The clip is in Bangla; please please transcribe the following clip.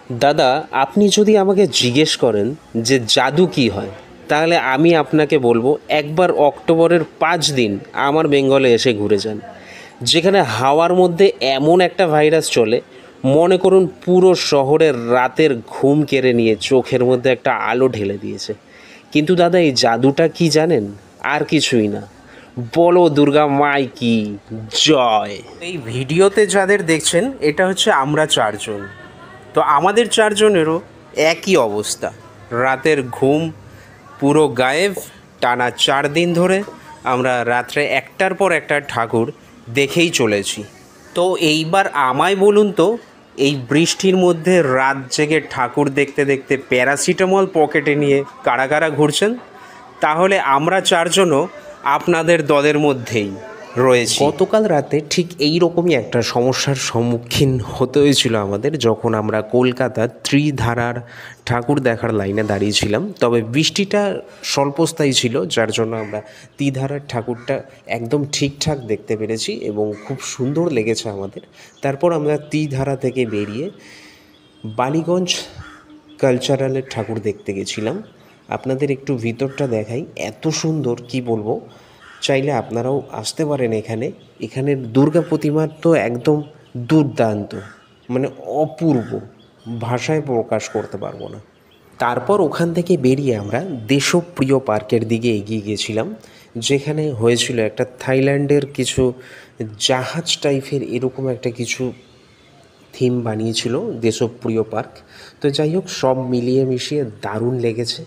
দাদা, আপনি যদি আমাকে জিজ্ঞেস করেন যে জাদু কী হয়, তাহলে আমি আপনাকে বলবো একবার অক্টোবরের 5 দিন আমার বেঙ্গলে এসে ঘুরে যান। যেখানে হাওয়ার মধ্যে এমন একটা ভাইরাস চলে, মনে করুন পুরো শহরের রাতের ঘুম কেড়ে নিয়ে চোখের মধ্যে একটা আলো ঢেলে দিয়েছে। কিন্তু দাদা, এই জাদুটা কি জানেন? আর কিছুই না, বলো দুর্গা মাই কি জয়। এই ভিডিওতে যাদের দেখছেন, এটা হচ্ছে আমরা চারজন। তো আমাদের চারজনেরও একই অবস্থা, রাতের ঘুম পুরো গায়েব। টানা 4 দিন ধরে আমরা রাত্রে একটার পর একটা ঠাকুর দেখেই চলেছি। তো এইবার আমায় বলুন তো, এই বৃষ্টির মধ্যে রাত জেগে ঠাকুর দেখতে দেখতে প্যারাসিটামল পকেটে নিয়ে কারা কারা ঘুরছেন? তাহলে আমরা চারজনও আপনাদের দলের মধ্যেই রয়েছি। গতকাল রাতে ঠিক এই রকমই একটা সমস্যার সম্মুখীন হতে হয়েছিল আমাদের, যখন আমরা কলকাতার ত্রিধারার ঠাকুর দেখার লাইনে দাঁড়িয়েছিলাম। তবে বৃষ্টিটা স্বল্পস্থায়ী ছিল, যার জন্য আমরা ত্রিধারার ঠাকুরটা একদম ঠিকঠাক দেখতে পেরেছি এবং খুব সুন্দর লেগেছে আমাদের। তারপর আমরা ত্রিধারা থেকে বেরিয়ে বালিগঞ্জ কালচারালের ঠাকুর দেখতে গেছিলাম। আপনাদের একটু ভিতরটা দেখাই, এত সুন্দর কি বলবো। চাইলে আপনারাও আসতে পারেন এখানে। এখানের দুর্গা প্রতিমা তো একদম দুর্দান্ত, মানে অপূর্ব, ভাষায় প্রকাশ করতে পারবো না। তারপর ওখান থেকে বেরিয়ে আমরা দেশপ্রিয় পার্কের দিকে এগিয়ে গেছিলাম, যেখানে হয়েছিল একটা থাইল্যান্ডের কিছু জাহাজ টাইপের এরকম একটা কিছু থিম বানিয়েছিল দেশপ্রিয় পার্ক। তো যাই হোক, সব মিলিয়ে মিশিয়ে দারুণ লেগেছে।